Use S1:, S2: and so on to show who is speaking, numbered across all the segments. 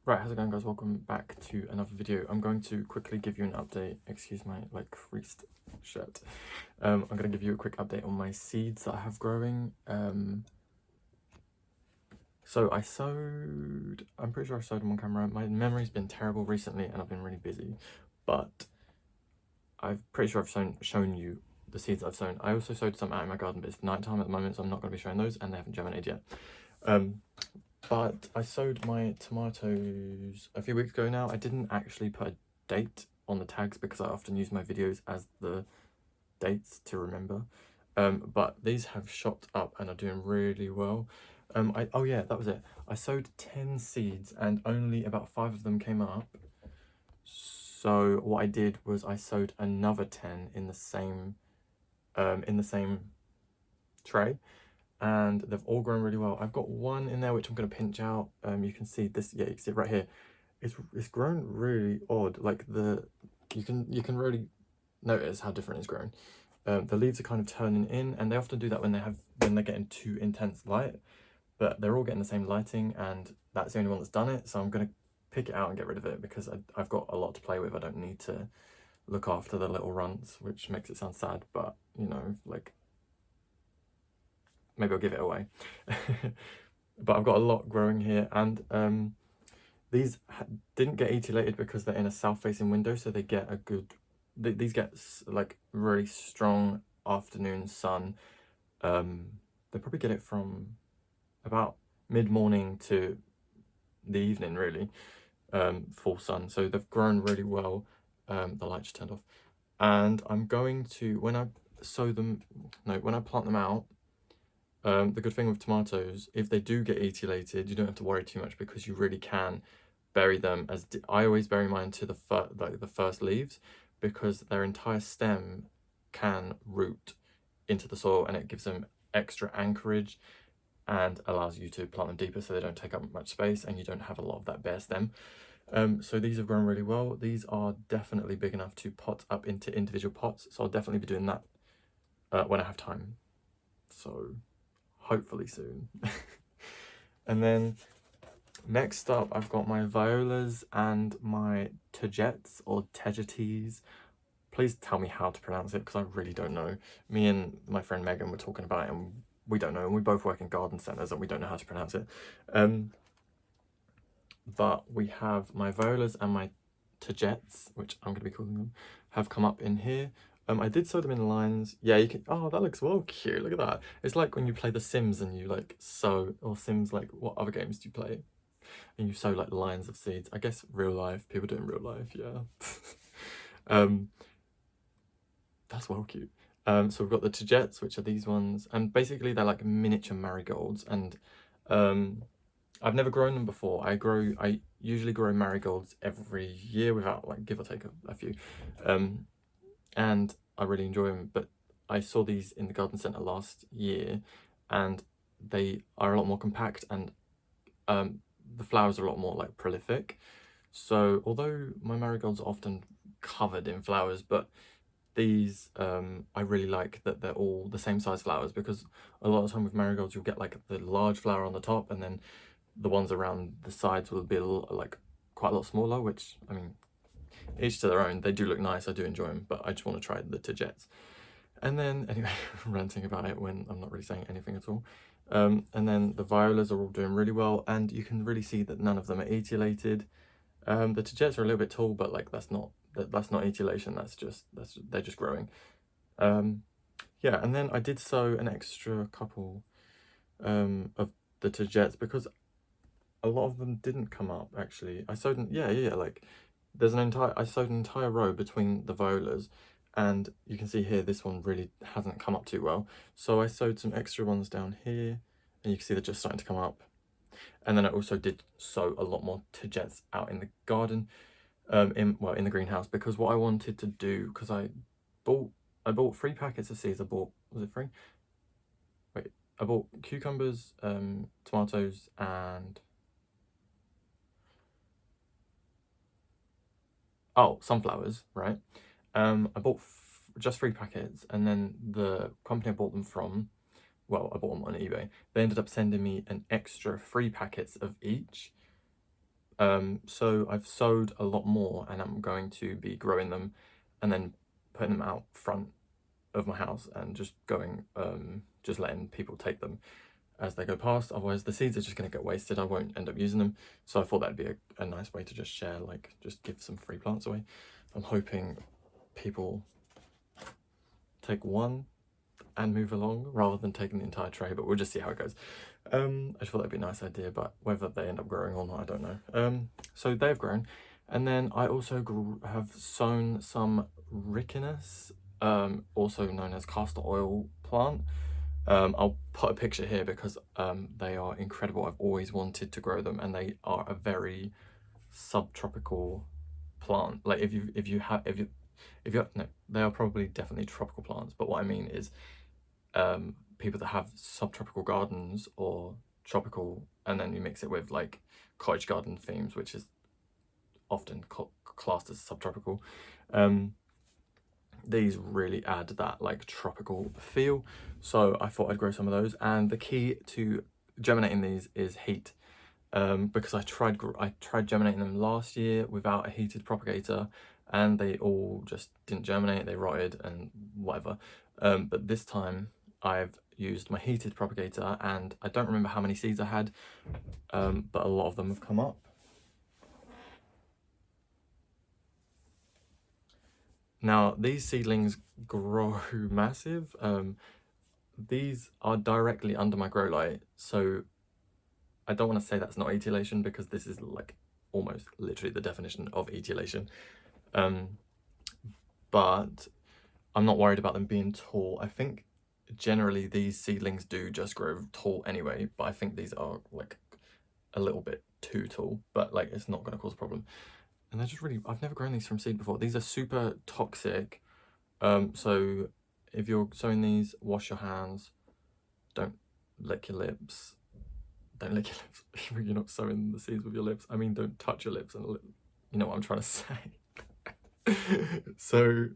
S1: Right, how's it going, guys? Welcome back to another video. I'm going to quickly give you an update. Excuse my creased shirt. I'm going to give you a quick update on my seeds that I have growing. So I sowed, I'm pretty sure I sowed them on camera. My memory's been terrible recently and I've been really busy, but I'm pretty sure I've shown you the seeds I've sown. I also sowed some out in my garden, but it's nighttime at the moment, so I'm not going to be showing those, and they haven't germinated yet. But I sowed my tomatoes a few weeks ago now. I didn't actually put a date on the tags because I often use my videos as the dates to remember. But these have shot up and are doing really well. Oh yeah, that was it. I sowed 10 seeds and only about 5 of them came up. So what I did was I sowed another 10 in the same tray, and they've all grown really well. I've got one in there which I'm going to pinch out. You can see this, yeah, you can see it right here. It's grown really odd. Like you can really notice how different it's grown. The leaves are kind of turning in, and they often do that when they're getting too intense light, but they're all getting the same lighting, and that's the only one that's done it. So I'm going to pick it out and get rid of it because I've got a lot to play with. I don't need to look after the little runts, which makes it sound sad, but you know, like, maybe I'll give it away. But I've got a lot growing here, and these didn't get etiolated because they're in a south-facing window, so they get a good, these get like really strong afternoon sun. They probably get it from about mid-morning to the evening, really, full sun. So they've grown really well. The light just turned off, and I'm going to, when I plant them out, the good thing with tomatoes, if they do get etiolated, you don't have to worry too much because you really can bury them as I always bury mine to the first leaves, because their entire stem can root into the soil and it gives them extra anchorage and allows you to plant them deeper so they don't take up much space and you don't have a lot of that bare stem. So these have grown really well. These are definitely big enough to pot up into individual pots, so I'll definitely be doing that when I have time. So hopefully soon. And then next up, I've got my violas and my tegetes or tegetes. Please tell me how to pronounce it because I really don't know. Me and my friend Megan were talking about it and we don't know, and we both work in garden centres and we don't know how to pronounce it. But we have my violas and my tegetes, which I'm going to be calling them, have come up in here. I did sow them in lines. Yeah, you can, oh, that looks well cute, look at that. It's like when you play The Sims and you like sow, or Sims, like what other games do you play? And you sow like lines of seeds. I guess real life, people do it in real life, yeah. That's well cute. So we've got the tegetes, which are these ones, and basically they're like miniature marigolds, and I've never grown them before. I usually grow marigolds every year without, like, give or take a few. And I really enjoy them, but I saw these in the garden centre last year and they are a lot more compact, and the flowers are a lot more like prolific. So although my marigolds are often covered in flowers, but these I really like that they're all the same size flowers, because a lot of time with marigolds you'll get like the large flower on the top and then the ones around the sides will be quite a lot smaller, which, I mean, each to their own. They do look nice, I do enjoy them, but I just want to try the tegetes. And then, anyway, ranting about it when I'm not really saying anything at all. And then the violas are all doing really well, and you can really see that none of them are etiolated. The tegetes are a little bit tall, but like that's not etiolation, they're just growing. Yeah, and then I did sow an extra couple of the tegetes because a lot of them didn't come up, actually. I sowed them, yeah, like there's I sowed an entire row between the violas, and you can see here this one really hasn't come up too well. So I sowed some extra ones down here, and you can see they're just starting to come up. And then I also did sow a lot more tegetes out in the garden, in the greenhouse, because what I wanted to do, because I bought 3 packets of seeds. Was it 3? Wait, I bought cucumbers, tomatoes, and sunflowers, right? I bought just 3 packets, and then the company I bought them from, well, I bought them on eBay. They ended up sending me an extra 3 packets of each. So I've sowed a lot more, and I'm going to be growing them and then putting them out front of my house and just going, just letting people take them as they go past. Otherwise the seeds are just going to get wasted. I won't end up using them. So I thought that'd be a nice way to just share, like just give some free plants away. I'm hoping people take one and move along rather than taking the entire tray, but we'll just see how it goes. I just thought that'd be a nice idea, but whether they end up growing or not, I don't know. So they've grown. And then I also have sown some Ricinus, also known as castor oil plant. I'll put a picture here because they are incredible. I've always wanted to grow them, and they are a very subtropical plant. Like if you have no, they are probably definitely tropical plants, but what I mean is people that have subtropical gardens or tropical, and then you mix it with like cottage garden themes, which is often classed as subtropical. These really add that like tropical feel, so I thought I'd grow some of those. And the key to germinating these is heat, because I tried germinating them last year without a heated propagator, and they all just didn't germinate, they rotted and whatever. But this time I've used my heated propagator, and I don't remember how many seeds I had, but a lot of them have come up. Now these seedlings grow massive. These are directly under my grow light, so I don't want to say that's not etiolation, because this is like almost literally the definition of etiolation. But I'm not worried about them being tall. I think generally these seedlings do just grow tall anyway, but I think these are like a little bit too tall, but like it's not going to cause a problem. And they're just really, I've never grown these from seed before. These are super toxic. So if you're sowing these, wash your hands, don't lick your lips. Don't lick your lips. You're not sowing the seeds with your lips. I mean, don't touch your lips, and you know what I'm trying to say. So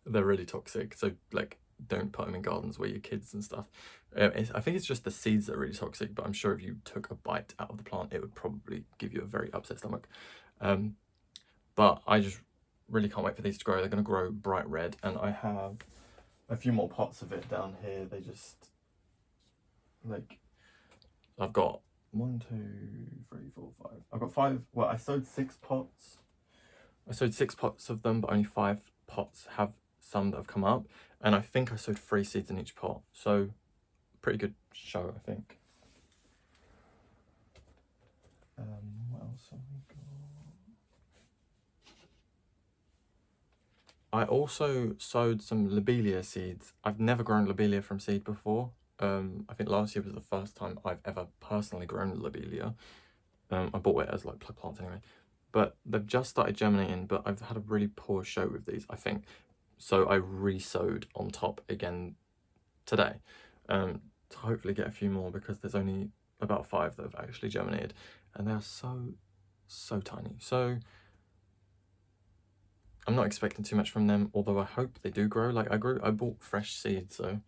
S1: they're really toxic. So like, don't put them in gardens where your kids and stuff. I think it's just the seeds that are really toxic, but I'm sure if you took a bite out of the plant, it would probably give you a very upset stomach. But I just really can't wait for these to grow. They're going to grow bright red, and I have a few more pots of it down here. They just, like, I've got 1, 2, 3, 4, 5. I've got 5. Well, I sowed 6 pots. I sowed 6 pots of them, but only 5 pots have some that have come up. And I think I sowed 3 seeds in each pot. So pretty good show, I think. What else have we got? I also sowed some lobelia seeds. I've never grown lobelia from seed before. I think last year was the first time I've ever personally grown lobelia. I bought it as like plug plants anyway. But they've just started germinating, but I've had a really poor show with these, I think. So I re-sowed on top again today, to hopefully get a few more, because there's only about 5 that have actually germinated, and they're so tiny. So I'm not expecting too much from them, although I hope they do grow. Like I bought fresh seeds, so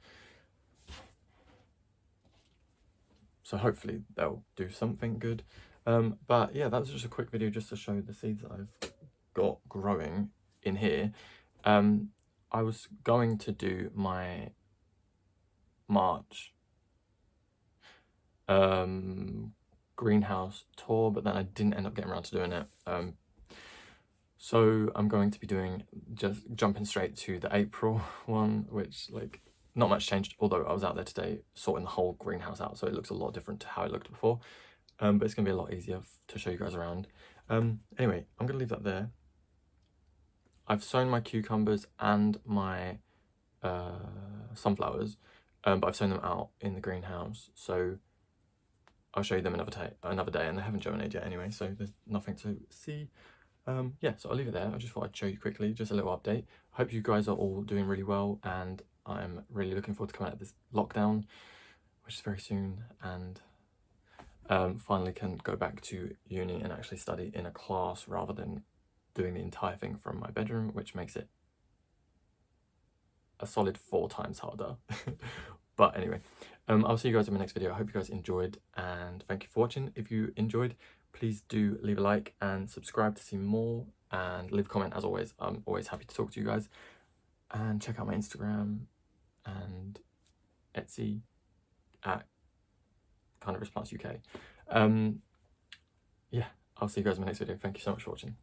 S1: hopefully they'll do something good. But yeah, that was just a quick video just to show the seeds that I've got growing in here. I was going to do my March greenhouse tour, but then I didn't end up getting around to doing it. So I'm going to be just jumping straight to the April one, which like not much changed, although I was out there today sorting the whole greenhouse out, so it looks a lot different to how it looked before. But it's gonna be a lot easier to show you guys around. Anyway, I'm gonna leave that there. I've sown my cucumbers and my sunflowers, but I've sown them out in the greenhouse, so I'll show you them another day, and they haven't germinated yet anyway, so there's nothing to see. Yeah, so I'll leave it there. I just thought I'd show you quickly, just a little update. Hope you guys are all doing really well, and I'm really looking forward to coming out of this lockdown, which is very soon, and finally can go back to uni and actually study in a class rather than doing the entire thing from my bedroom, which makes it a solid 4 times harder. But anyway, I'll see you guys in my next video. I hope you guys enjoyed, and thank you for watching. If you enjoyed, please do leave a like and subscribe to see more, and leave a comment as always. I'm always happy to talk to you guys. And check out my Instagram and Etsy at CarnivorousPlantsUK. Yeah, I'll see you guys in my next video. Thank you so much for watching.